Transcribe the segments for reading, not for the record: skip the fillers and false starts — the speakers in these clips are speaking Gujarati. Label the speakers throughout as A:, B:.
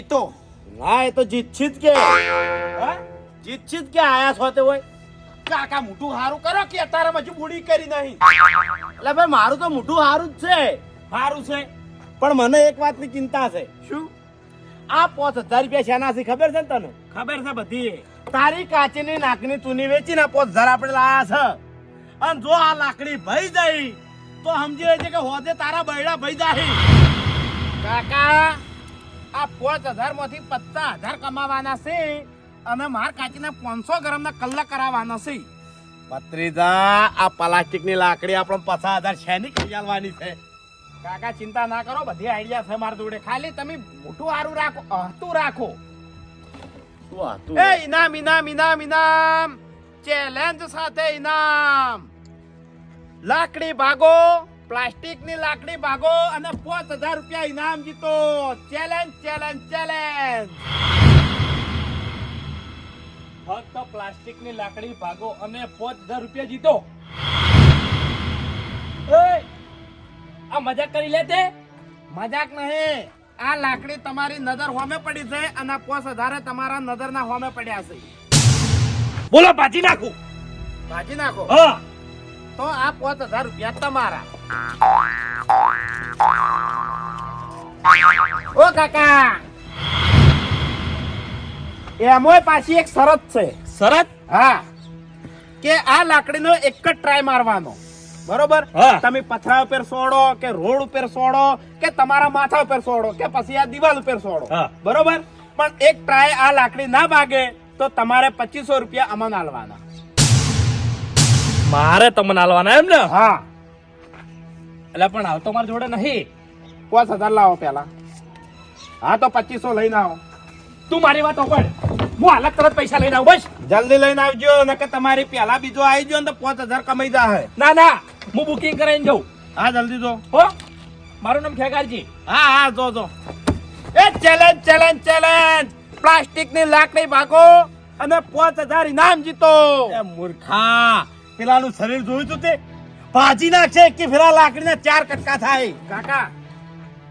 A: જીતો.
B: ના એ તો જીતછી જ કે જીતછી જ કે આયા છો તે હોય.
A: કાકા મોટું હારું કરો કે અત્યારે હજુ બુડી કરી નહીં.
B: એટલે ભાઈ મારું તો મોઢું સારું જ છે.
A: હારું છે.
B: પણ મને એક વાતની ચિંતા છે.
A: શું?
B: આ 5000 રૂપિયા શેનાથી ખબર છે ને તને?
A: ખબર છે બધી.
B: તારી કાચીની નાકની તુની વેચીને 5000 આપણે લાયા છે. અને જો આ લાકડી ભઈ જાય તો સમજી લેજે કે હોદે તારા બૈડા ભઈ જાય. કાકા આ 5000 માંથી 50000 કમાવાના છે અને માર કાચીના 500 ગ્રામના કલ્લા કરાવવાના છે. ભત્રીજા આ પ્લાસ્ટિકની લાકડી આપણે 50000 છેની કરી આલવાની છે. કાકા ચિંતા ના કરો, બધી આઈડિયા છે મારી જોડે. ખાલી તમે મોટું હારું રાખો, હતું રાખો. એ ઇનામ ઇનામ ઇનામ ઇનામ ચેલેન્જ સાથે ઇનામ. લાકડી ભાગો, પ્લાસ્ટિકની લાકડી ભાગો અને 5000 રૂપિયા ઇનામ જીતો. Challenge challenge challenge.
A: ફક્ત પ્લાસ્ટિકની લાકડી ભાગો અને 5000 રૂપિયા જીતો. આ મજાક કરી લે તે?
B: મજાક નહીં. આ લાકડી તમારી નજર હોમે પડી છે અને 5000 તમારા નજરના હોમે પડ્યા છે.
A: બોલો ભાજી નાખું.
B: ભાજી નાખો.
A: હા
B: તો આ 5000 રૂપિયા તમારા. ઓ કાકા, એમોય પાછી એક શરત છે.
A: શરત?
B: હા, કે આ લાકડીનો એક જ ટ્રાય મારવાનો. બરોબર?
A: હા.
B: તમે પથરા ઉપર સોડો કે રોડ ઉપર સોડો કે તમારા માથા ઉપર સોડો કે પછી આ દિવાલ ઉપર સોડો.
A: હા.
B: બરોબર? પણ એક ટ્રાય આ લાકડી ના ભાગે તો તમારે 2500 રૂપિયા અમને આલવાના.
A: મારે તમને આલવાના એમ ને?
B: હા.
A: એટલે પણ હાલ તો મારી જોડે નહીં.
B: 5000 લાવો પેલા. હા તો 2500 લઈને આવો.
A: તું મારી વાત સાંભળ. હું હાલત તરત પૈસા લઈને આવું. બસ
B: જલ્દી લઈને આવજો નકર તમારી પેલા બીજો આવી ગયો ને તો 5000 કમાઈ જાહે.
A: ના ના, હું બુકિંગ કરાવીને જાઉં.
B: હા જલ્દી જો.
A: હો, મારું નામ ખેગારજી.
B: હા હા જો જો. એ ચેલેન્જ ચેલેન્જ ચેલેન્જ. પ્લાસ્ટિકની લાકડી ભાગો અને 5000 ઇનામ જીતો. એ મૂર્ખા, પેલાનું શરીર જોયું તું તે? ભાજી નાખશે કે ફેરા લાકડીના 4 કટકા થાય. કાકા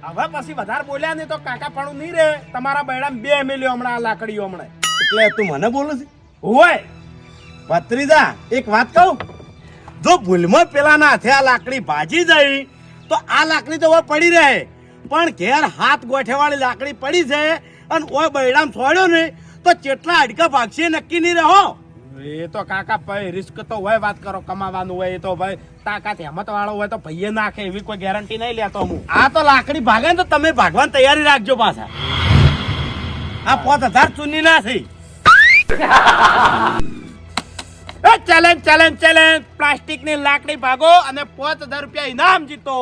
B: હવે પછી વધારે બોલ્યા નહીં તો કાકા પણ નહીં રે. તમારા બૈડામાં 2 મિલ્યો હમણાં આ લાકડીઓ હમણાં. એટલે તું મને બોલે છે? હોય ભત્રીજા, એક વાત કહું, જો ભૂલમાં પેલાના હાથે આ લાકડી ભાજી જાય તો આ લાકડી તો હવે પડી રહે, પણ ઘેર હાથ ગોઠેવાળી લાકડી પડી છે અને ઓય બૈડામ છોડ્યો ને તો કેટલા અડકા ભાગશે નક્કી નહીં રહો. એ તો કાકા ભાઈ રિસ્ક તો હોય, વાત કરો કમાવાનું હોય એ તો ભાઈ તાકાત હેમત વાળો હોય તો ભાઈએ નાખે એવી કોઈ ગેરંટી નહીં લેતો હું. આ તો લાકડી ભાગે ને તો તમે ભાગવાની તૈયારી રાખજો પાછા. આ 5000 ચૂની ના થઈ. Challenge challenge challenge. પ્લાસ્ટિકની લાકડી ભાગો અને 5000 રૂપિયા ઇનામ જીતો.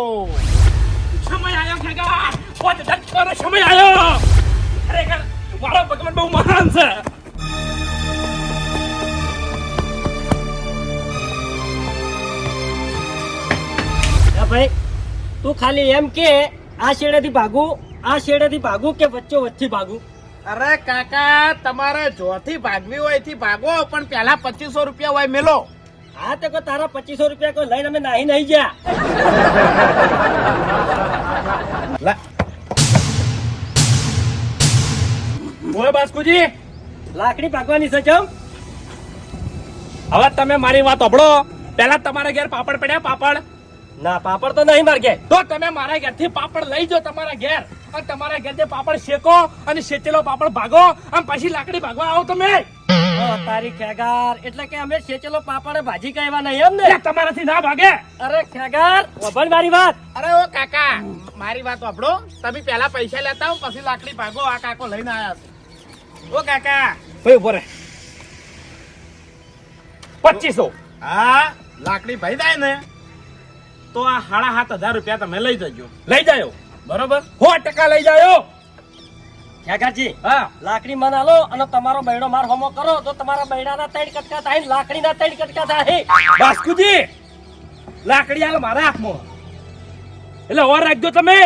A: સમય આવ્યો ખેગાર. 5000 નો સમય આવ્યો. ખરેખર મારો ભગવાન બહુ મહાન છે.
C: ભાઈ તું ખાલી એમ કે આ શેડેથી ભાગું કે વચ્ચે ભાગું.
B: અરે કાકા, તમારે જોથી ભાગવી હોય થી ભાગો, પણ પેલા 2500 રૂપિયા હોય મેલો.
C: હા તો તારા 2500 રૂપિયા કોઈ લઈને અમે નાહી નહીં ગયા.
A: બોલો બાસ્કુજી,
C: લાકડી ભાગવાની છે ચમ.
A: હવે તમે મારી વાત સાંભળો. પહેલા તમારા ઘેર પાપડ પડ્યા? પાપડ
C: ના, પાપડ તો નહીં માર્ગે.
A: તો તમે મારા ઘેરથી પાપડ લઈ જાઓ તમારા ઘેર અને તમારા ઘેરથી પાપડ શેકો અને શેચેલો પાપડ ભાગો અને પછી લાકડી ભાગવા આવો તમે.
C: તારી ખેગાર, એટલે કે અમે શેચેલો પાપડ ભાજી કહેવા નહીં એમ ને?
A: તમારાથી ના ભાગે.
C: અરે ખેગાર, વભણ મારી વાત.
B: અરે ઓ કાકા, મારી વાત સાંભળો. તમે પેલા પૈસા લેતા હો પછી લાકડી ભાગો. આ કાકો લઈને આયા છે. ઓ કાકા
A: ભાઈ ઉભો રે. 2500.
B: હા, લાકડી ભાઈ જાય ને તો આ 7500 રૂપિયા તમે લઈ જજો.
A: લઈ જાયો.
B: બરોબર?
A: 100% લઈ જાયો.
C: ખેગારજી,
A: હા,
C: લાકડી મને આલો અને તમારો બૈડો માર હોમો કરો તો તમારા બૈડાના 3 કટકા થાય, લાકડીના 3 કટકા થાય.
A: બાસ્કુજી, લાકડી હાલ મારા હાથમાં. એટલે ઓર રાખજો તમે.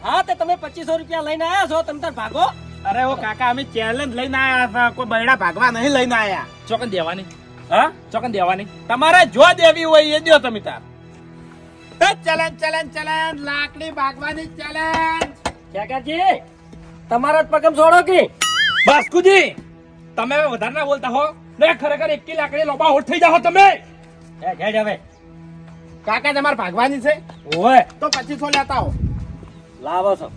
C: હા તે તમે 2500 રૂપિયા લઈને આયા છો, તમે તાર ભાગો.
B: અરે ઓ કાકા, અમે ચેલેન્જ લઈને આયા હતા, કોઈ બૈડા ભાગવા નહીં લઈને આયા.
A: ચોકન દેવાની.
B: હા,
A: ચોકન દેવાની.
B: તમારે જો દેવી હોય એ દો તમે તાર. Challenge challenge challenge. લાકડી ભાગવાની ચેલેન્જ.
C: ખેગારજી, તમારા જ પગમ છોડો કે
A: બાસ્કુજી તમે હવે વધારે ના બોલતા હો ને ખરેખર એકી લાકડી લોબા હોટ થઈ જાઓ તમે.
C: હેડ હવે
B: કાકા તમારે ભાગવાની છે
C: ઓય
B: તો 2500 લેતા આવો.
C: લાવો છો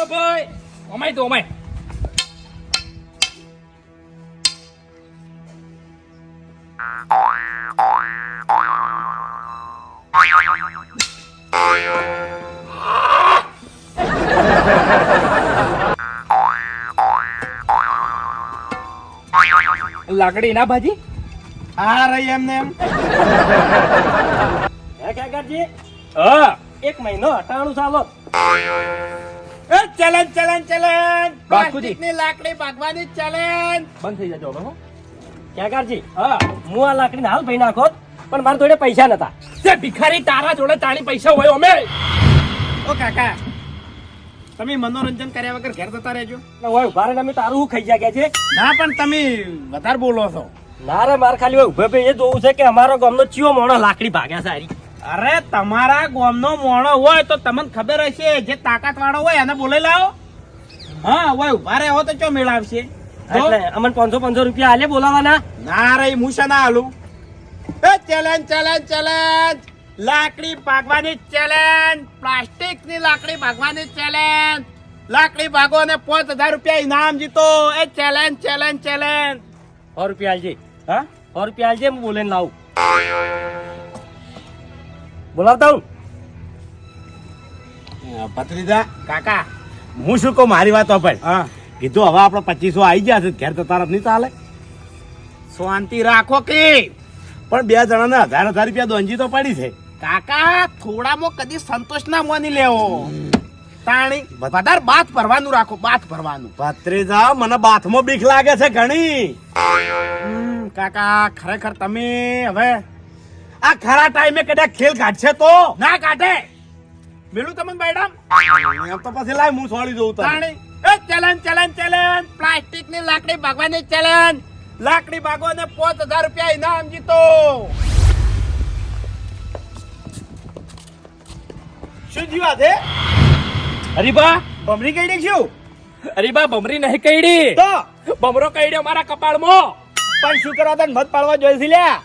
A: એ ભાઈ અમાય તો અમાય. લાકડી ના ભાજી
B: આ રહી એમને એમ.
C: હે કાકાજી
A: હા
C: એક મહિનો હટાણું ચાલો
B: એ ચેલેન્જ ચેલેન્જ ચેલેન્જ
A: બાસ્કુજી.
B: પ્લાસ્ટિકની લાકડી ભાગવાની ચેલેન્જ.
A: બંધ થઈ જજો હવે હો.
C: કાકાજી
A: હા
C: હું આ લાકડીને હાલ ભાઈ નાખો પણ મારા જોડે પૈસા નતા
A: તે ભિખારી તારા જોડે તાણી પૈસા હોય અમે.
B: ઓ કાકા તમે મનોરંજન કર્યા વગર ઘેર જતા રહેજો.
C: હોય ઉભા રહીને અમે તારું શું ખાઈ ગયા છે
B: ના પણ તમે વધારે બોલો છો.
C: ના રે માર ખાલી ઉભે ભાઈ એ જોવું છે કે અમારો ગામનો ચિયો મોણો લાકડી ભાગ્યા સારી
B: અરે તમારા ગામનો મોણો હોય તો તમને ખબર હશે જે તાકાત વાળો હોય એને બોલાઈ લાવો. હા હોય ઉભા રહે હો તો ચો મેળાવશે.
C: એટલે અમને 500 રૂપિયા આલે બોલાવાના
B: ના રે હું છે ના હાલું. એ ચેલેન્જ ચેલેન્જ ચેલેન્જ લાકડી ભાગવાની ચેલેન્જ પ્લાસ્ટિકની લાકડી ભાગવાની ચેલેન્જ લાકડી ભાગો અને 5000 રૂપિયા ઇનામ જીતો. એ ચેલેન્જ ચેલેન્જ ચેલેન્જ.
C: 100 રૂપિયા આલજે
B: હા
C: 100 રૂપિયા આલજે હું બોલીને લાવું બોલાવતા હું
B: ભત્રીજા કાકા હું શું કહું મારી વાત પર હા કીધું હવે આપણે 2500 આવી ગયા છે ઘેર તો તારા નહીં ચાલે. શાંતિ રાખો કે પણ બે જણાને 1000 રૂપિયા દોંજી તો પડી છે કાકા. થોડામાં કદી સંતોષ ના માની લેવો. તાણી વધારે બાથ ભરવાનું રાખો બાથ ભરવાનું. ભત્રીજા મને બાથમાં બીક લાગે છે ઘણી. કાકા ખરેખર તમે હવે આ ખરા ટાઈમે કદાચ ખેલ કાઢશે તો ના કાઢે. મેલું તમને મેડમ એમ તો પછી લાય હું છોડી દઉં તને. એ ચેલેન્જ ચેલેન્જ ચેલેન્જ પ્લાસ્ટિકની લાકડી ભાગવાની ચેલેન્જ લાકડી ભાગો અને 5000 રૂપિયા ઇનામ જીતો. શું જીવા છે
A: હરીબા
B: બમરી કઈ શું
A: હરીબા ભમરી નહીં કઈડી
B: તો
A: ભમરો કઈડ્યો મારા કપાળમાં.
B: પણ શું કરવા તને મત પાડવા જોઈએ છે લ્યા.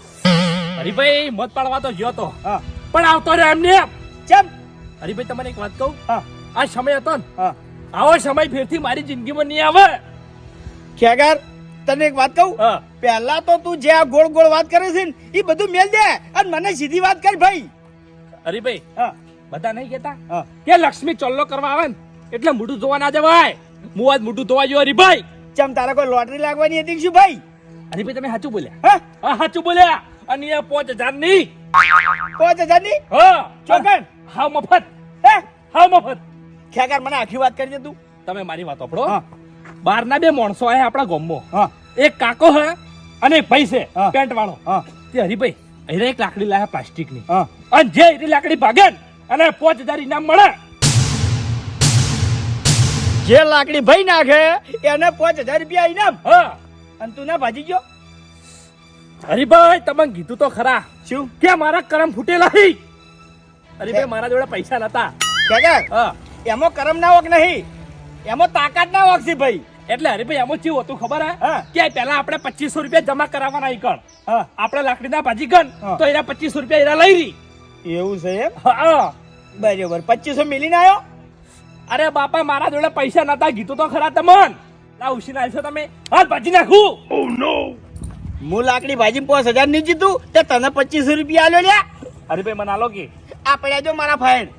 A: હરીભાઈ મત પાડવા તો ગયો તો
B: હા
A: પણ આવતો રહ્યો એમને એમ.
B: ચમ
A: હરીભાઈ તમને એક વાત કહું
B: હા
A: આ સમય હતો ને
B: હા
A: આવો સમય ફેરથી મારી જિંદગીમાં નહીં આવે.
B: ખેગર તને એક વાત કહું
A: હા
B: પહેલા તો તું જે આ ગોળ ગોળ વાત કરે છે ને એ બધું મેલ દે અને મને સીધી વાત કર ભાઈ.
A: હરીભાઈ
B: હા
A: બધા નહીં કેતા
B: હા
A: કે લક્ષ્મી ચોલ્લો કરવા આવે ને એટલે મોઢું ધોવા ના જવાય. હું આજ મોઢું ધોવા ગયો હરીભાઈ.
B: ચમ તારા કોઈ લોટરી લાગવાની હતી કે શું ભાઈ.
A: હરીભાઈ તમે સાચું બોલ્યા.
B: હા
A: હા સાચું બોલ્યા. અને એ 5000 ની
B: 5000 ની
A: હા
B: ચોકન
A: હાવ મફત
B: હે
A: હાવ મફત.
B: ખેગર મને આખી વાત કરી દે તું.
A: તમે મારી વાત સાંભળો.
B: હા
A: બહારના બે માણસો આયા આપણા ગામમાં.
B: હા
A: એક કાકો હે અને એક ભાઈ છે
B: હા.
A: પેન્ટ વાળો.
B: હા
A: તે હરીભાઈ અહીં એક લાકડી લાયા પ્લાસ્ટિકની
B: હા
A: અને જે એની લાકડી ભાગે ને અને 5000 ઇનામ મળે.
B: જે લાકડી ભાઈ નાખે એને 5000 રૂપિયા ઇનામ.
A: હા
B: અને તું ના ભાજી ગયો
A: હરીભાઈ તમે કીધું તો ખરા
B: શું
A: કે મારા કરમ ફૂટેલા હી. હરીભાઈ મારા જોડે પૈસા નતા.
B: ખેગર
A: હા
B: એમાં કરમ ના વક નહીં એમાં તાકાત ના વક છે ભાઈ.
A: એટલે હરીભાઈ એમાં કેવું હતું ખબર હે
B: હા
A: કે પહેલા આપણે 2500 રૂપિયા જમા કરાવવાના ઈ કણ
B: હા
A: આપણે લાકડી ના ભાજી ગણ
B: હા.
A: તો એના 2500 રૂપિયા એના લઈ રહી.
B: એવું છે એમ
A: હા
B: બરાબર 2500 મિલીને આવ્યો.
A: અરે બાપા મારા જોડે પૈસા નતા કીધું તો ખરા તમન. લા ઉસીને આવશો તમે હાથ ભાજી નાખું.
B: હું લાકડી ભાજી 5000 નહીં જીતું તે તને 2500 રૂપિયા આલ્યો લ્યા.
A: હરીભાઈ મને આલો કે
B: આ પડ્યા જો મારા ફાઈન.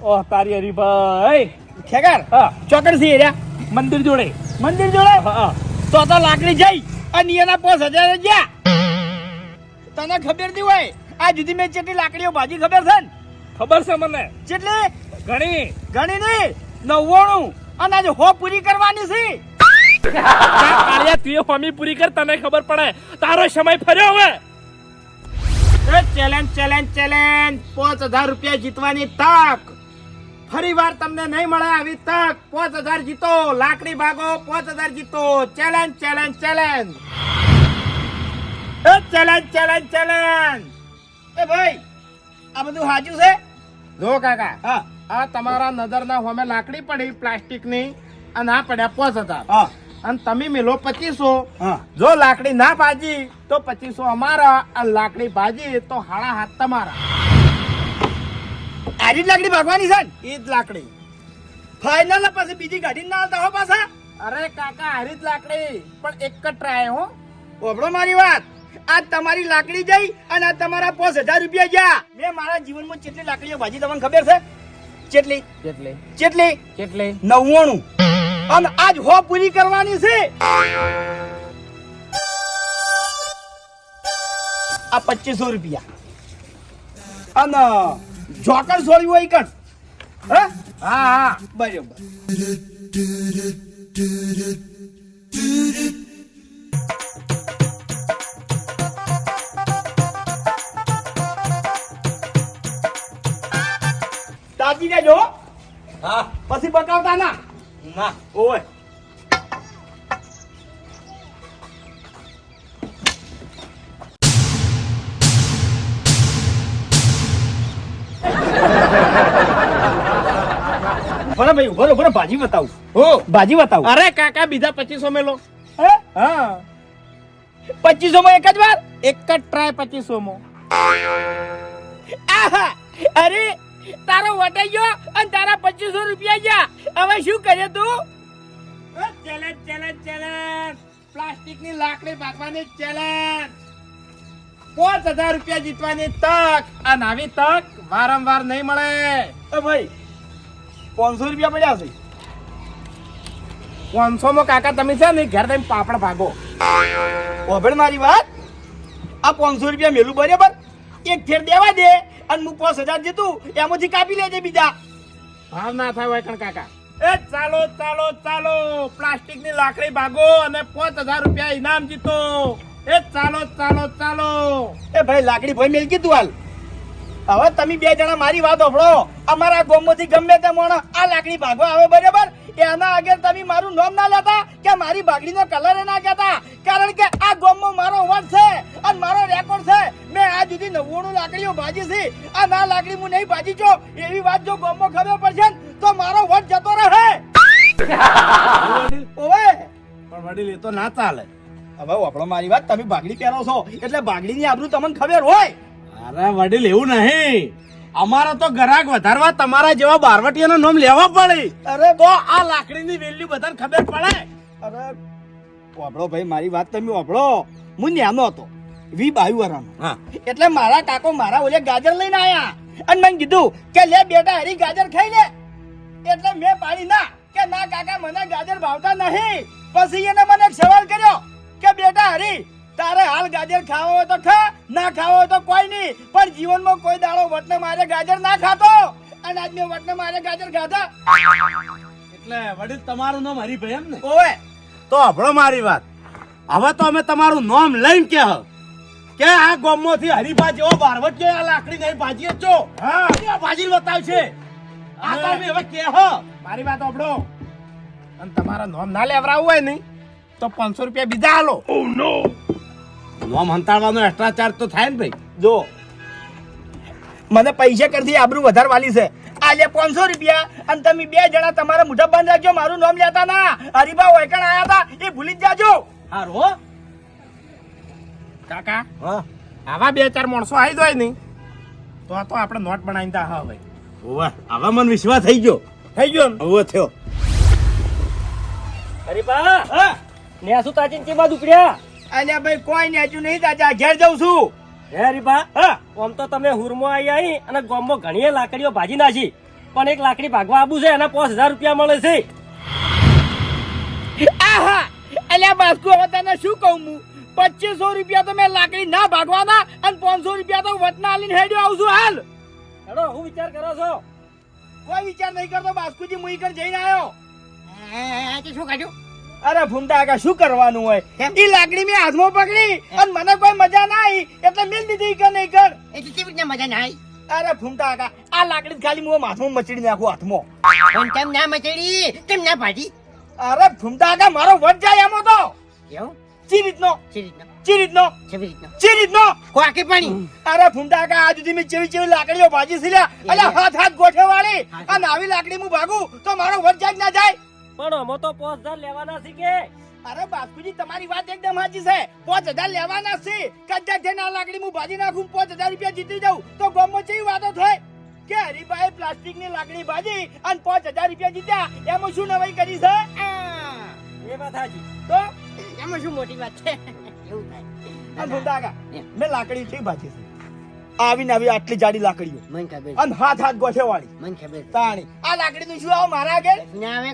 A: ઓહ તારી હરીભાઈ.
B: ખેગર
A: હા
B: ચોકડ છે એર્યા
A: મંદિર જોડે.
B: મંદિર જોડે
A: હા
B: તો લાકડી જઈ અને એના 5000 ગયા. તને ખબર નહીં હોય આ જુદી મેં જેટલી લાકડીઓ ભાજી ખબર છે ને
A: ખબર છે મને
B: જેટલી
A: ઘણી.
B: ઘણી નહીં 99 અને આજે 100 પૂરી કરવાની છે.
A: કાળિયા તું એ ફમી પૂરી કર તને ખબર પડે તારો સમય ફર્યો હવે.
B: ચેલેન્જ ચેલેન્જ ચેલેન્જ 5000 રૂપિયા જીતવાની તક ફરી વાર તમને નહીં મળે આવી તક. 5000 જીતો લાકડી ભાગો 5000 જીતો. Challenge challenge challenge challenge challenge challenge. એ ભાઈ આ બધું સાચું છે જો કાકા
D: હા
B: આ તમારા નજરના સામે લાકડી પડી પ્લાસ્ટિકની અને આ પડ્યા 5000
D: હા
B: અને તમે મેલો 2500.
D: હા
B: જો લાકડી ના ભાજી તો 2500 અમારા અને લાકડી ભાજી તો 7.5 તમારા.
D: આરી જ લાકડી ભાગવાની છે ને?
B: ઈ જ લાકડી.
D: ફાઇનલ પછી બીજી ગાડી ના આવતા હો પાછા.
B: અરે કાકા હારી જ લાકડી પણ એક જ ટ્રાય હો.
D: ઓભળો મારી વાત, આ તમારી લાકડી જઈ અને આ તમારા 5000 રૂપિયા ગયા. મેં મારા જીવનમાં કેટલી લાકડીઓ ભાજી તમને ખબર છે? કેટલી
B: કેટલે
D: કેટલી?
B: કેટલે
D: 99. અને આજ હો પૂરી કરવાની છે. આ 2500 રૂપિયા અને જોકર છોડ્યું હોય કણ. હે
B: હા હા
D: બરાબર. તાજી દેજો હો.
C: હા
D: પછી બકાવતા ના.
C: ના
D: ઓય બરાબર ભાઈ બરોબર ભાજી બતાવું.
B: હો
D: ભાજી બતાવું.
B: અરે કાકા બીજા 2500 મેલો.
D: હે
B: હા
D: 2500 માં એક જ વાર.
B: એક જ ટ્રાય 2500 માં.
D: આહા! અરે તારો વટાઈ ગયો અને તારા 2500 રૂપિયા ગયા. હવે શું કરે તું?
B: ચેલેન્જ ચેલેન્જ ચેલેન્જ પ્લાસ્ટિકની લાકડી ભાગવાની ચેલેન્જ. 5000 રૂપિયા જીતવાની તક અને આવી તક વારંવાર નહીં મળે.
D: એ ભાઈ 500 રૂપિયા પડ્યા છે.
B: 500 માં કાકા તમે છે ને ઘેર જઈને પાપડ ભાગો.
D: ઓભળ મારી વાત, આ 500 રૂપિયા મેલું બરાબર એક ફેર દેવા દે અને હું 5000 જીતું એમાંથી કાપી લેજે બીજા.
B: ભાવ ના થાય હોય કણ કાકા. એ ચાલો ચાલો ચાલો પ્લાસ્ટિકની લાકડી ભાગો અને 5000 રૂપિયા ઇનામ જીતો. એ ચાલો ચાલો ચાલો.
D: એ ભાઈ લાકડી ભાઈ મેલ કીધું હાલ. હવે તમે બે જણા મારી વાત ઓફળો. અમારા ગામમાંથી ગમે તે માણસ આ લાકડી ભાગવા આવે બરાબર એના આગળ તમે મારું નામ ના લેતા કે મારી બાગડીનો કલર ના કહેતા. કારણ કે આ ગામમાં મારો વટ છે અને મારો રેકોર્ડ છે. મેં આ સુધી 99 લાકડીઓ ભાજી છે અને આ લાકડી હું નહીં ભાજી છો એવી વાત જો ગામમાં ખબર પડશે ને તો મારો વટ જતો રહે. ઓવે
B: પણ વડીલ એ તો ના ચાલે.
D: હવે ઓફળો મારી વાત, તમે બાગડી પહેરો છો એટલે બાગડીની આબરૂ તમને ખબર હોય.
B: અરે વડીલ એવું નહીં. અમારા તો ગ્રાહક વધારવા તમારા જેવા બારવટીયાનું નામ લેવા પડે.
D: અરે
B: તો આ લાકડીની વેલ્યુ બધાને ખબર પડે.
D: અરે ઓફળો ભાઈ મારી વાત તમે ઓફળો. હું ન્યાનો હતો 22 વર્ષનો.
B: હા
D: એટલે મારા કાકો મારા ઓલે ગાજર લઈને આયા અને મને કીધું કે લે બેટા હરી ગાજર ખાઈ લે. એટલે મેં પાડી ના કે ના કાકા મને ગાજર ભાવતા નહીં. પછી એને મને એક સવાલ કર્યો કે બેટા હરી તારે હાલ ગાજર ખાવા હોય તો ખા, ના ખાવા હોય તો કોઈ નહીં, પણ જીવનમાં કોઈ દાડો વટને મારે ગાજર ના ખાતો અને આજ મેં વટને મારે ગાજર ખાધા.
B: એટલે વડીલ તમારું નામ હરીભાઈ એમ ને?
D: ઓવે
B: તો હભળો મારી વાત. હવે તો અમે તમારું નામ લઈને કે આ ગામમાંથી હરીભા જેવો બારવટ કે આ લાકડી નહીં ભાજીએ છો. હા ભાજી બતાવશે. આ તો અમે હવે કે મારી વાત હભળો. અને તમારા નામ ના લેવરાવું હોય ને તો 500 રૂપિયા બીજા આલો. નામ હંતાડવાનો એક્સ્ટ્રા ચાર્જ તો થાય ને ભાઈ.
D: જો મને પૈસા કરતી આબરૂ વધારે વાલી છે. આ લે 500 રૂપિયા અને તમે બે જણા તમારા મોઢા બંધ રાખજો. મારું નામ લેતા ના. હરીબા ઓયકણ આયા હતા એ ભૂલી જ જાજો.
B: હારું હો કાકા.
D: હા
B: આવા 2-4 માણસો આવી જાય ને તો આપણે નોટ બનાવી દા. હા ભાઈ ઓવે હવે મને વિશ્વાસ થઈ ગયો. થઈ ગયો ને હવે થયો.
C: અરે બા હા ને શું તાચીન ચીમાં દુકડ્યા?
D: અલ્યા ભાઈ કોઈ નેચું નહીં તાજા ઘેર જાઉં છું.
C: હે રીબા
D: હા
C: આમ તો તમે હુરમો આવી અને ગામમાં ઘણી લાકડીઓ ભાજી નાખી પણ એક લાકડી ભાગવા આબુ છે એના 5000 રૂપિયા મળે છે.
D: આહા અલ્યા બાસ્કુ હવે તને શું કહું હું? 2500 રૂપિયા તો મેં લાકડી ના ભાગવાના અને 500 રૂપિયા તો વટના આલીને હેડ્યો આવું છું હાલ.
C: હેડો હું વિચાર કરો છો?
D: કોઈ વિચાર નહીં કરતો બાસ્કુજી. હું ઈકર જઈને આવ્યો.
E: શું કાઢ્યું?
D: અરે ફૂમતા કાકા શું કરવાનું હોય? ઈ લાકડી મેં હાથમાં પકડી અને મને કોઈ મજા ના આવી એટલે મેલ દીધી કે નહીં કર.
E: એટલે કેવી રીતના મજા ના આવી?
D: અરે ફૂમતા કાકા આ લાકડી ખાલી હું હાથમાં મચડી નાખું હાથમાં.
E: પણ કેમ ના મચડી? કેમ ના ભાજી?
D: અરે ફૂમતા કાકા મારો વટ જાય એમાં તો.
E: એવું?
D: ચી રીતનો?
E: શી રીતના?
D: ચી રીતનો
E: કેવી રીતનો
D: ચી રીતનો
E: કોકી પાણી
D: અરે ફૂમતા કા આજ સુધી મેં ચેવી લાકડીઓ ભાજી સીલ્યા અલ્યા હાથ ગોઠે વાળી અને આવી લાકડી હું ભાગું તો મારો વટ જાગ ના જાય
C: પણ અમે તો 5000 લેવાના છે કે
D: અરે બાપુજી તમારી વાત એકદમ સાચી છે 5000 લેવાના છે કદાચ થઈને આ લાકડી હું ભાજી નાખું 5000 રૂપિયા જીતી જાઉં તો ગામમાં કેવી વાતો થાય કે હરીભાઈ પ્લાસ્ટિકની લાકડી ભાજી અને 5000 રૂપિયા જીત્યા એમાં શું નવાઈ કરી છે
C: એ વાત સાચી
D: તો
E: એમાં શું મોટી વાત છે એવું થાય
D: અને ફૂમતા કા મેં લાકડી થી ભાજી છે આવીને આવી આટલી જાડી લાકડીઓ
E: મન ખબર
D: અને હાથ ગોઠે વાળી
E: મન ખબર
D: તાણી આ લાકડીનું શું આવો મારા આગળ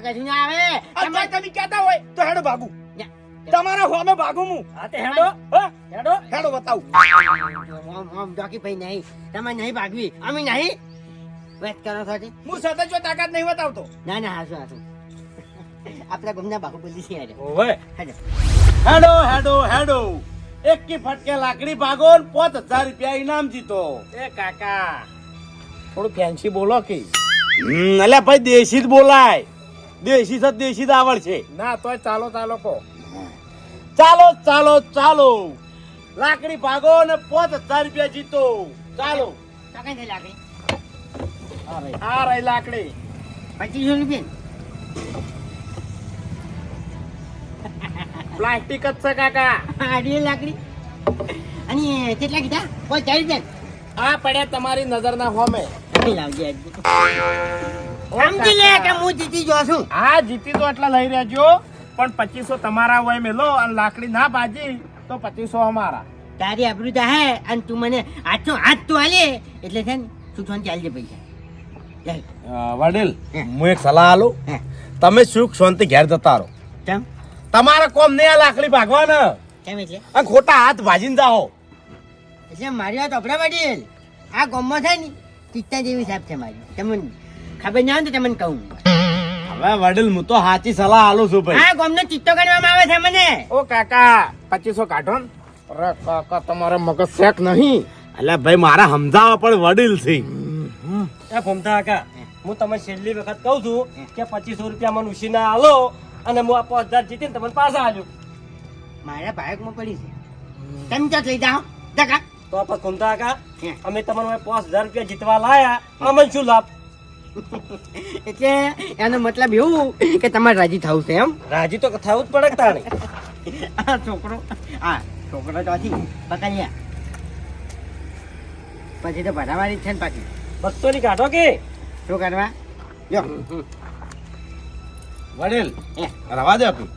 E: કશું ના આવે
D: અત્યારે તમે કહેતા હોય તો હેડો ભાગું
E: યા.
D: તમારા હોમે ભાગું હું
C: હા તે હેડો
D: હા?
C: હેડો
D: હેડો બતાવું
E: આમ ડોકી ભાઈ નહીં તમે નહીં ભાગવી અમે નહીં વાત કરો છો તે?
D: હું સતત જો તાકાત નહીં બતાવતો
E: ના ના હાસું હાસું આપણા ગમના બાહુબલી છે યાર
C: ઓવે
E: હાજો
B: હેડો હેડો હેડો એક કી ફટકે લાકડી ભાગો ને 5000 રૂપિયા ઇનામ જીતો
A: એ કાકા
B: થોડું ફેન્સી બોલો કે અલ્યા ભાઈ દેશી જ બોલાય દેશી જ આવડશે
A: ના તોય ચાલો ચાલો કો
B: ચાલો ચાલો ચાલો લાકડી ભાગો ને 5000 રૂપિયા જીતો ચાલો
E: તો કઈ થઈ લાકડી
A: આ રહી લાકડી
E: 2500 રૂપિયા
A: પ્લાસ્ટિક જ છે કાકા
E: આડી લાકડી અને કેટલા કીધા કોઈ 4 રૂપિયા
A: આ પડ્યા તમારી નજરના હોમે
E: લાવજે સમજી લે કે હું જીતી જો છું
A: હા જીતી તો એટલા લઈ રહેજો પણ 2500 તમારા હોય મેલો અને લાકડી ના બાજી તો 2500 અમારા
E: તારી આબરૂ તો હે અને તું મને હાથ તો હાલે એટલે છે ને તું શાંતિ હાલજે પૈસા લે.
B: વડીલ
E: હે.
B: હું એક સલાહ આલું
E: હે.
B: તમે સુખ શાંતિ ઘેર જતા રહો
E: કેમ
B: તમારા કોમ નહીં આ લાકડી ભાગવાના
E: કેમ એટલે
B: અને ખોટા હાથ ભાજીને જાઓ
E: એટલે મારી વાત અપડા પાડીલ આ ગામમાં થાય ને પિત્તા જેવી સાહેબ છે મારી તમને ખબર ના હોય ને તો તમને કહું
B: હવે વડીલ હું તો સાચી સલાહ આલું છું ભાઈ
E: આ ગામનો ચિત્તો કરવામાં આવે છે મને
A: ઓ કાકા 2500 કાઢો ને અરે કાકા તમારે મગજ શેક નહીં
B: અલ્યા ભાઈ મારા સમજાવવા પણ વડીલ છે
C: એ ફમતા કાકા હું તમે છેલ્લી વખત કહું છું કે 2500 રૂપિયા મને ઉછીના આલો અને હું આ 5000 જીતીને તમને પાછા આલ્યો
E: મારા ભાગમાં પડી છે તમે તો લઈ જાઓ જગા
C: તો પછી ફમતા કાકા અમે તમને 5000 રૂપિયા જીતવા લાયા અમને શું લાભ
E: એટલે એનો મતલબ એવું કે તમારે રાજી થવું છે એમ
C: રાજી તો થવું જ પડે કે તાણે
E: આ છોકરો ચોથી પકડ્યા પછી તો ભરાવાની જ છે ને પાછી
C: 200 ની કાઢો કે
E: શું કરવા જો
B: વડીલ
E: હે.
B: રવા દે આપી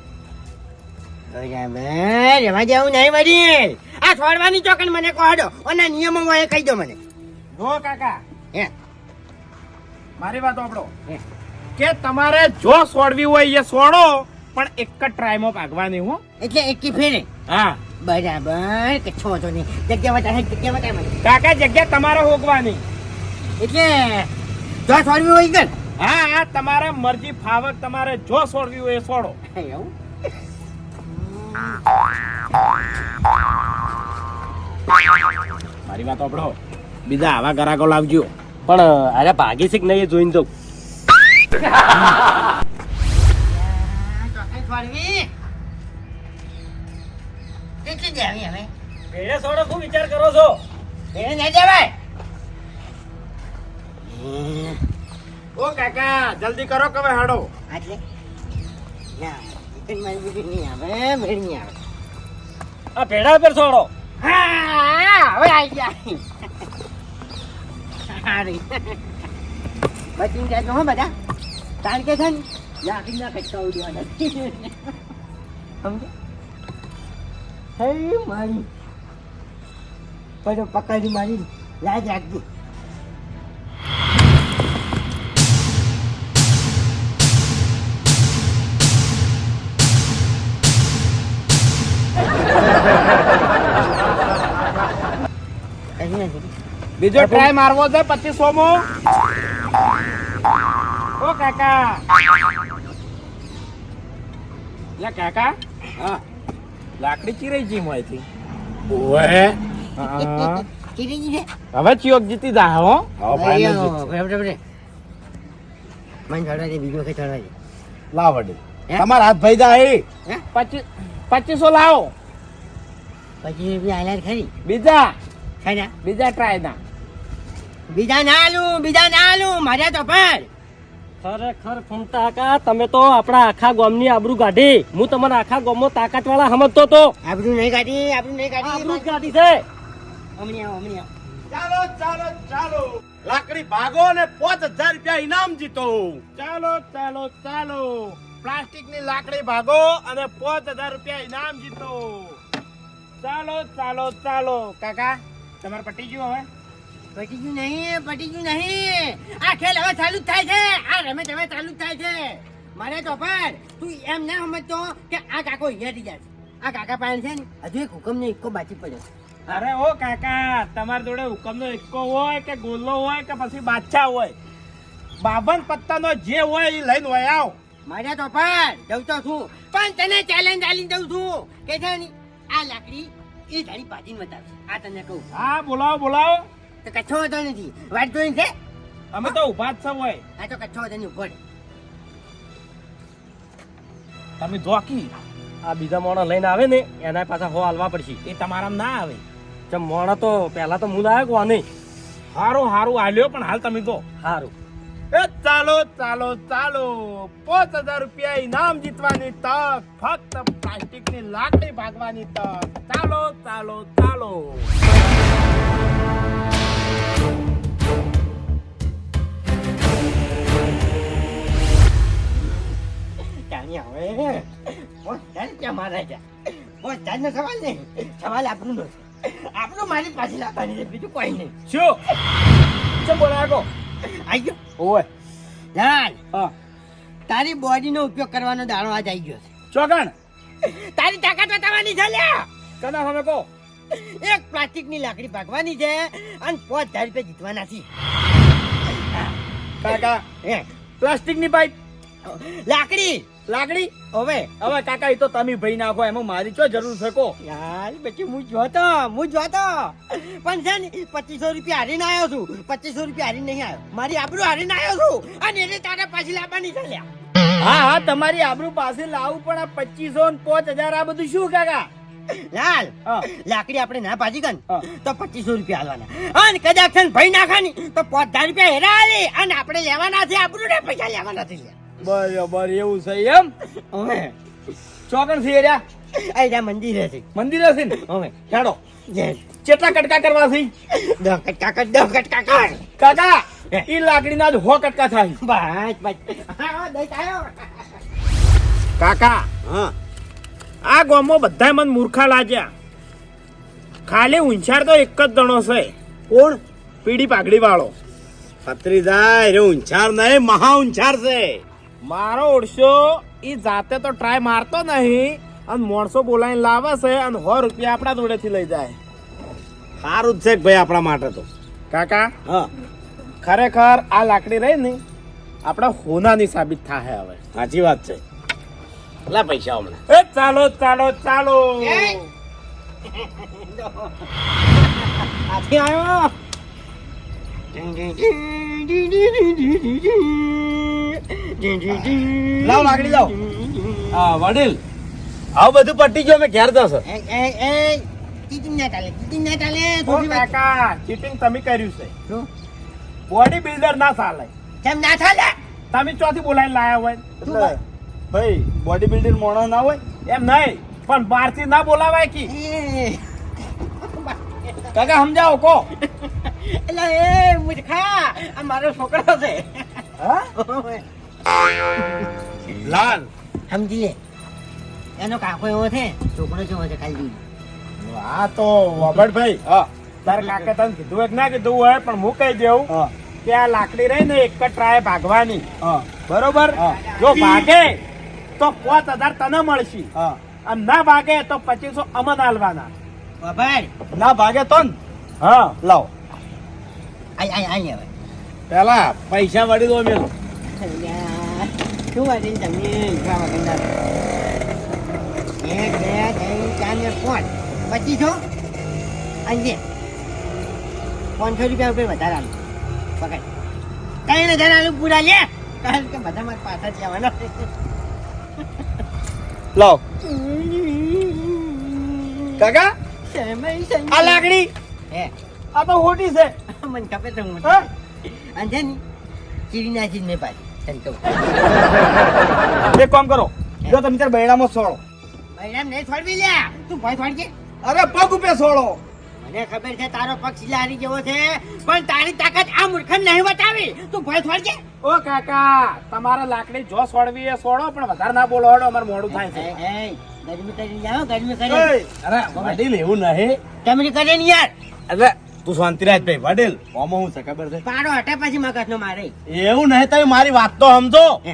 E: રેવા જવું નહીં વડીલ આ છોડવાની ચોકન મને કહો દો અને નિયમો હોય એ કહી દો મને
A: જો કાકા
E: હે
A: મારી વાત સાંભળો
E: હે.
A: કે તમારે જો છોડવી હોય એ છોડો પણ એક જ ટ્રાયમાં ભાગવાની હો
E: એટલે એકી ફેરે
A: હા
E: બરાબર કે છો તો નહીં જગ્યા બતાવે મને
A: કાકા જગ્યા તમારે હોગવાની
E: એટલે જો છોડવી હોય કર
A: હા હા તમારે મરજી ફાવક તમારે જો છોડવી હોય એ છોડો
E: એવું
B: મારી વાત સાંભળો બીજા આવા ગરાકો લાવજો
C: પણ અરે ભાગી છે કે નહીં એ જોઈને જાઉં
E: છોડવી કેટલી દેવી હવે
C: ભેડે છોડો શું વિચાર કરો છો
E: એને નહીં દેવાય
A: ઓ કાકા જલ્દી કરો કે હવે હાડો
E: એટલે ના ચિકન મારી બીજી નહીં આવે ભેડ નહીં આવે
C: આ ભેડા પર છોડો
E: હા હવે આવી ગયા સારી બચી જાય હો બધા કારણ કે છે ને લાકડી ના કચકા ઉડવાના સમજે હે મારી પછી પકડી મારી લાજ રાખજો
A: બીજો ટ્રાય મારવો છે 2500 મો ઓ કાકા લે કાકા
B: હા
A: લાકડી ચીરાઈ જી મોયથી
B: ઓએ
E: ચીરી છે
A: હવે ચિયોક જીતી જા હો
B: હા ફાઇનલ જીત
E: બરાબર મને ચડવા દે બીજો કે ચડવા દે
B: લાવ વડીલ
E: હે?
B: તમારા હાથ ભાઈ જાય
E: હે
A: 2500 લાવો
E: રૂપિયા આલ્યા ખરી
B: બીજા
E: છે ને
B: બીજા ટ્રાય ના
E: બીજા ના આલું માર્યા તો પણ
C: ખરેખર ફૂમતા કાકા તમે તો આપણા આખા ગામની આબરૂ કાઢી. હું તમને આખા ગામમાં તાકાત વાળા સમજતો તો.
E: આબરૂ નહીં કાઢી
C: આબરૂ જ કાઢી છે.
E: હમણાં આવો.
B: ચાલો ચાલો ચાલો લાકડી ભાગો ને 5000 રૂપિયા ઇનામ જીતો. ચાલો ચાલો ચાલો પ્લાસ્ટિક ની લાકડી ભાગો અને 5000 રૂપિયા ઇનામ જીતો. ચાલો ચાલો ચાલો કાકા તમારે પટી ગયું હવે?
E: પટી ગયું નહીં આ ખેલ હવે ચાલુ જ થાય છે. આ રમત હવે ચાલુ જ થાય છે. મારે તો પણ તું એમ ના સમજતો કે આ કાકો અહીંયાથી જાય છે. આ કાકા પાસે છે ને હજુ એક હુકમ ને ઇક્કો બાકી પડ્યો.
B: અરે ઓ કાકા તમારી જોડે હુકમનો ઇક્કો હોય કે ગોલો હોય કે પછી બાદશાહ હોય, 52 પત્તાનો જે હોય એ લઈને હોય આવ.
E: મારે તો પણ જઉં તો છું પણ તને ચેલેન્જ આલીને દઉં છું કે છે ને આ લાકડી એ તારી પાટીને બતાવશે. આ તને કહું
B: હા બોલાવો બોલાવો.
E: તો કચ્છો વાંધો નથી. વાત જોઈને છે
B: અમે તો ઉભા જ છો હોય.
E: આ તો કચ્છો વાંધો નહીં. ઉભો રહે.
B: તમે જોકી
C: આ બીજા મોણા લઈને આવે ને એના પાછા હો હાલવા પડશે.
B: એ તમારામાં ના આવે.
C: ચમ મોણા તો પહેલા તો હું લાવ્યો કોને.
B: હારું હારું આલ્યો પણ હાલ તમે તો
C: સારું.
B: એ ચાલો ચાલો ચાલો 5000 રૂપિયા ઇનામ જીતવાની તક, ફક્ત પ્લાસ્ટિક ની લાકડી ભાગવાની તક. ચાલો ચાલો ચાલો
E: ચાલી હવે બોસ ચાલ ક્યાં મારા છે. બોસ ચાલ નો સવાલ નહીં. સવાલ આપણું નો છે. આપણું મારી પાસે લાવવાની છે, બીજું કોઈ નહીં.
B: શું શું બોલાવો?
E: આઈ ગયો
B: ઓય
E: ચાલ.
B: હા
E: તારી બોડી નો ઉપયોગ કરવાનો દાડો આજ આવી ગયો છે.
B: ચોગણ
E: તારી તાકાત બતાવવાની છે લ્યા.
B: કના તમે કહો.
E: એક પ્લાસ્ટિક ની લાકડી ભાગવાની છે અને 5000 રૂપિયા જીતવાના છે.
B: કાકા
E: હે
B: પ્લાસ્ટિક ની પાઇપ
E: લાકડી
B: લાકડી
E: હવે
B: હવે કાકા એ તો તમે ભાઈ નાખો, એમાં મારી શું જરૂર છે કો?
E: યાર બેટી હું જોતો પણ છે ને 2500 રૂપિયા હારીને આવ્યો છું. 2500 રૂપિયા હારીને નહીં આવ્યો. મારી આબરૂ હારીને આવ્યો છું અને એને તારા પાછી લાવવાની છે લ્યા.
B: હા હા તમારી આબરૂ પાસે લાવું પણ આ 2500 ને 5000 આ બધું શું કાકા?
E: લાલ
B: હા.
E: લાકડી આપણે ના ભાજી ગન
B: હા.
E: તો 2500 રૂપિયા હાલવાના અને કદાચ છે ને ભાઈ નાખાની તો 5000 રૂપિયા હેરા હાલી અને આપણે લેવાના છે આબરૂ ને પૈસા લેવાના છે લ્યા.
B: બરાબર એવું છે એમ?
E: હવે
B: ચોકણ છે રહ્યા
E: અહીં જ્યાં મંદિર છે
B: મંદિર હશે ને?
E: હવે
B: ચાલો
E: જે
B: કેટલા કટકા કરવા છે
E: દહ કટકા કર.
B: કાકા? ઈ લાકડીના જ 100 કટકા થાય.
E: બસ હા દઈ આવ્યો.
B: કાકા
E: હા
B: આ ગામમાં બધા મને મૂર્ખા લાગ્યા. ખાલી ઊંચાર તો એક જ દણો છે.
E: કોણ?
B: પીડી પાઘડી વાળો.
D: પતરી જાય રે ઊંચાર નહીં, મહા ઊંચાર છે.
B: મારો ઓળશો ઈ જાતે તો ટ્રાય મારતો નહીં અને માણસો બોલાવીને લાવે છે અને 100 રૂપિયા આપણા જોડેથી લઈ જાય.
D: સારું જ છે કે ભાઈ આપણા માટે તો.
B: કાકા
D: હા
B: ખરેખર આ લાકડી રહી ને આપણા હોનાની સાબિત થાય હવે.
D: સાચી વાત છે. કેટલા પૈસા હમણાં?
B: એ ચાલો ચાલો ચાલો
E: આથી આવ્યો.
D: લાવ લાકડી લાવ.
B: હા વડીલ
D: આવું બધું પટી ગયો, મેં ઘેર જશે.
E: ચીટિંગ ના ચાલે.
B: ઓ
E: થોડી વાત.
B: કાકા ચીટિંગ તમે કર્યું છે.
E: શું?
B: બોડી બિલ્ડર ના ચાલે.
E: કેમ ના ચાલે?
B: તમે ચોથી બોલાવીને લાયા હોય
E: શું વાત?
B: ભાઈ બોડી બિલ્ડર મોણો ના હોય એમ નહીં પણ બહારથી ના બોલાવાય કી. કાકા સમજાવો કો.
E: એટલે એ મૂર્ખા આ મારો છોકરો છે.
B: હા
D: લાલ
E: સમજી લે એનો કાકો એવો છે, છોકરો કેવો છે ખાલી.
B: હા તો વબડભાઈ
D: હા
B: તારે કાકા તને કીધું એક ના કીધું હોય પણ હું કહી દઉં
D: હા
B: કે આ લાકડી રહી ને એક જ ટ્રાય ભાગવાની.
D: હા
B: બરોબર?
D: હા.
B: જો ભાગે તો 5000 તને મળશે
D: હા
B: અને ના ભાગે તો 2500 અમન આલવાના.
E: બાબર
D: ના ભાગે તો ને
B: હા
D: લાવ.
E: આઈ હવે
D: પેલા પૈસા વળી દો મેલો.
E: શું વાળી તમે ઈચ્છા વગરના? 1 2 3 4 ને 5 2500 અને 500 રૂપિયા ઉપર વધારે આલું પકડ. 3000 આલું પૂરા લે કારણ કે બધા મારા પાછા જ લેવાના.
D: લાવ કાકા આ લાકડી
E: હે
D: આ તો ખોટી છે.
E: મને ખબર છે હું
D: હા?
E: અને છે ને ચીરી નાખી મેં પાછી તને કહું
D: એક કામ કરો, જો તમે તાર બૈરામાં સોળો.
E: બૈરામ નહીં છોડવી લ્યા તું ભાઈ છોડજે.
D: અરે પગ ઉપર સોળો.
E: મને ખબર છે તારો પગ શિલારી જેવો છે પણ તારી તાકાત આ મૂર્ખન નહીં બતાવી તું ભાઈ છોડજે.
B: ઓ કાકા તમારે લાકડી જો સોડવી એ સોડો પણ વધારે ના બોલો હડો અમારે મોડું થાય છે.
E: ગરમી કરી જાઓ ગરમી કરી
D: એય,
B: અરે વડીલ એવું નહીં.
E: ગરમી કરે ને યાર
B: એટલે તું શાંતિ રાખ ભાઈ વડીલ ઓમાં હું છે ખબર છે
E: પાડો હટે પછી મગજનો મારે
B: એવું નહીં તમે મારી વાત તો સમજો.
E: હે.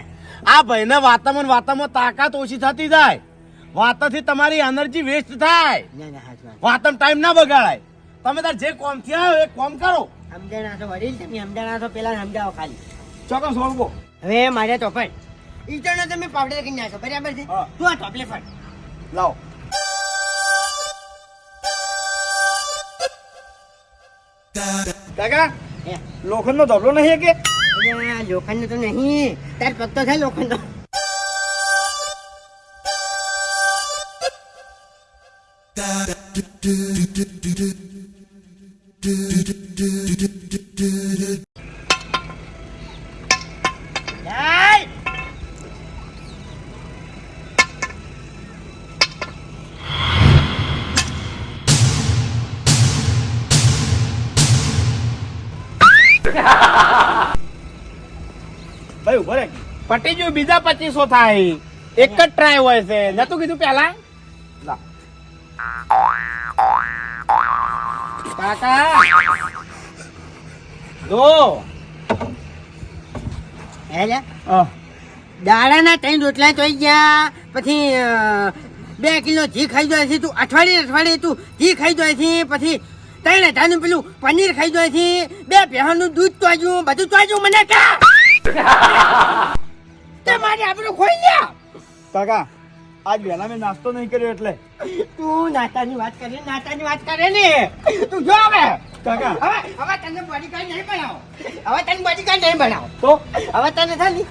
B: આ ભાઈને વાતામાં તાકાત ઓછી થતી જાય, વાતાથી તમારી એનર્જી વેસ્ટ થાય,
E: ના ના હાથ વાત
B: વાતમાં ટાઈમ ના બગાડાય. તમે તાર જે કોમ થી આવ્યો એ કોમ કરો.
E: સમજણા છો વડીલ તમે સમજણા છો પેલા સમજાવો ખાલી.
D: ચોક્કસ સોળવો.
E: હવે મારે તો પણ ઈટોનો તમે પાવડર કરી નાખો બરાબર છે
D: હા.
E: તું આ ટોપલે ફળ
D: લાવો. કાકા
E: હે
D: લોખંડનો ધબલો નહીં કે?
E: અરે લોખંડ તો નહીં તાર પગ તો છે લોખંડ
D: ભાઈ ઉભો રે.
B: પટી ગયું, બીજા 2500 થાય. એક જ ટ્રાય હોય છે, નતું કીધું પેલા?
D: લા.
B: કાકા જો
E: હેલે
D: હા.
E: દાડાના 3 રોટલા ચોઈ ગયા પછી 2 કિલો ઘી ખાઈ જાય છે તું અઠવાડિયે તું ઘી ખાઈ જાય છે પછી 3,000 નું પેલું પનીર ખાઈ જાય છે 2 ભેંસનું દૂધ ચોજ્યું બધું ચોજ્યું મને કા તે મારી આપણું ખોઈ લ્યા
D: કાકા આજ વહેલા મેં નાસ્તો નહીં કર્યો એટલે.
E: તું નાતાની વાત કરે ને તું જો હવે
D: કાકા
E: હવે તને બોડીગાર્ડ નહીં બનાવો હવે તને બોડીગાર્ડ નહીં બનાવો
D: તો
E: હવે તને છે ને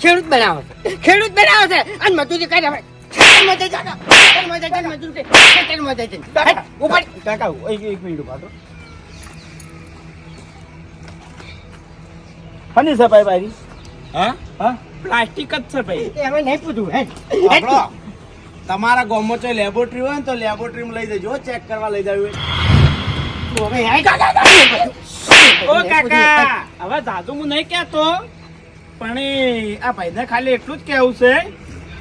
E: ખેડૂત બનાવો છે અને મજૂરી કરે હવે ઉપર
D: કાકા એક મિનિટ ઉભા રહો. હની સફાઈ બારી.
B: હા
D: હા
B: પ્લાસ્ટિક જ છે ભાઈ.
E: હવે નહીં પૂછું
B: આપણો તમારા ગામમાં કોઈ લેબોરેટરી હોય ને તો લેબોરેટરીમાં લઈ જજો, ચેક કરવા લઈ જવું. ઓ કાકા હવે દાદુ હું નહીં કહેતો પણ આ ભાઈને ખાલી એટલું જ કહેવું છે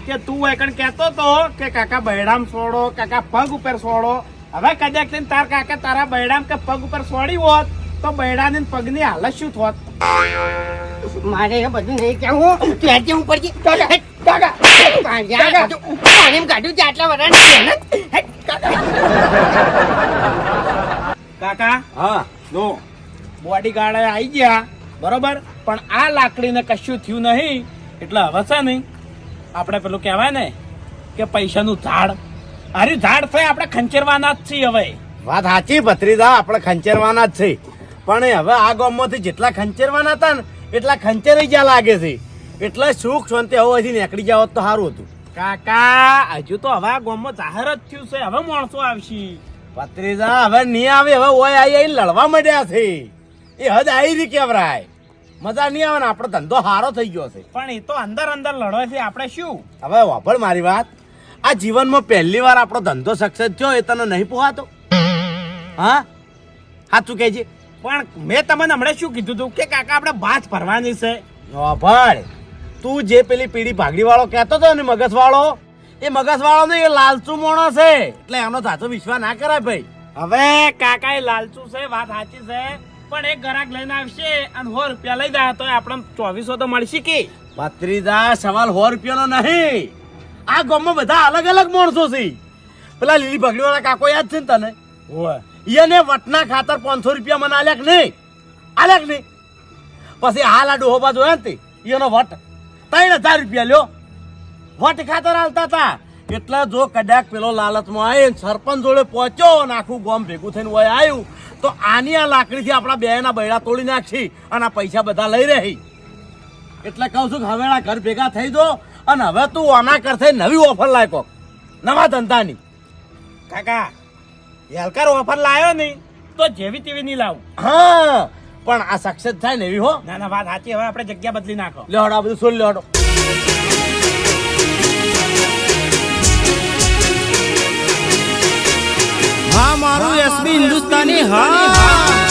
B: કે તું એકણ કહેતો તો કે કાકા બૈડામ સોડો, કાકા પગ ઉપર સોડો. હવે કદાચ થઈને તાર કાકા તારા બૈડામ કે પગ ઉપર સોડી હોત તો બૈડાની ને પગની હાલત શું થોત?
E: મારે એ બધું નહીં કેવું તું આજે ઉપર પાણી કાઢ્યું છે આટલા વરાળ
B: કાકા
D: હા
B: જો બોડી ગાર્ડ આવી ગયા બરોબર, પણ આ લાકડીને કશું થયું નહીં એટલે હવે છે નહીં આપણે પેલું કહેવાય ને કે પૈસાનું ઝાડ, અરે ઝાડ છે આપણે ખંચેરવાના જ છીએ. હવે વાત સાચી ભત્રીજા, આપણે ખંચેરવાના જ છે, પણ હવે આ ગામમાંથી જેટલા ખંચેરવાના હતા ને એટલા ખંચેરી ગયા લાગે છે. એટલે સુખ શાંતિ હવે હજી નીકળી જાવ તો સારું હતું. કાકા હજુ તો હવે આ ગામમાં જાહેર જ થયું છે, હવે માણસો આવશે. ભત્રીજા હવે નહીં આવે, હવે ઓય આઈ લડવા માંડ્યા છે. એ હદ આવી રહી કેવરાય, મજા નહીં આવે ને આપણો ધંધો સારો થઈ ગયો છે. પણ એ તો અંદર અંદર લડવા છે, આપણે શું હવે વાપર મારી વાત. આ જીવનમાં પહેલી વાર આપણો ધંધો સક્સેસ થયો એ તને નહીં પોહાતો? હા સાચું કહે છે. પણ મેં તમને હમણાં શું કીધું હતું કે કાકા આપણે બાજ ભરવાની છે. વાપર તું જે પેલી પીડી ભાગડી વાળો કહેતો હતો ને મગજ વાળો, એ મગજ વાળો ને એ લાલચુ મોણો છે, એટલે એનો સાચો વિશ્વાસ ના કરાય ભાઈ. હવે કાકા એ લાલચુ છે, વાત સાચી છે, પણ એક ગ્રાહક લઈને આવશે અને 100 રૂપિયા લઈ જાય તો આપણે 2400 તો મળશે કે? ભત્રીજા સવાલ 100 રૂપિયાનો નહીં, આ ગામમાં બધા અલગ અલગ માણસો છે. પેલા લીલી ભાગડી વાળા કાકો યાદ છે ને તને? એને વટના ખાતર 500 રૂપિયા મને આલ્યા કે નહીં? આલ્યા કે નહીં? પછી હાલ આ ડોહો બાજુ હે ને એનો વટ 3000 રૂપિયા લ્યો વટ ખાતર હાલતા હતા. એટલે જો કદાચ પેલો લાલચમાં આવી સરપંચ જોડે પહોંચ્યો ને આખું ગામ ભેગું થઈને હોય આવ્યું તો આની આ લાકડીથી આપણા બેના બૈડા તોડી નાખશી અને આ પૈસા બધા લઈ રહી. એટલે કહું છું કે હવે આ ઘર ભેગા થઈ દો અને હવે તું આના કરશે નવી ઓફર લાયકો નવા ધંધાની. કાકા હેલકાર ઓફર લાયો નહીં
A: તો જેવી તેવી નહીં લાવું.
B: હા પણ આ સક્સેસ થાય ને એવી હો.
A: ના ના વાત સાચી. હવે આપણે જગ્યા બદલી નાખો.
B: લેવડો આ બધું સોલ લેવડો.
F: હા મારું એસબી હિન્દુસ્તાની હા.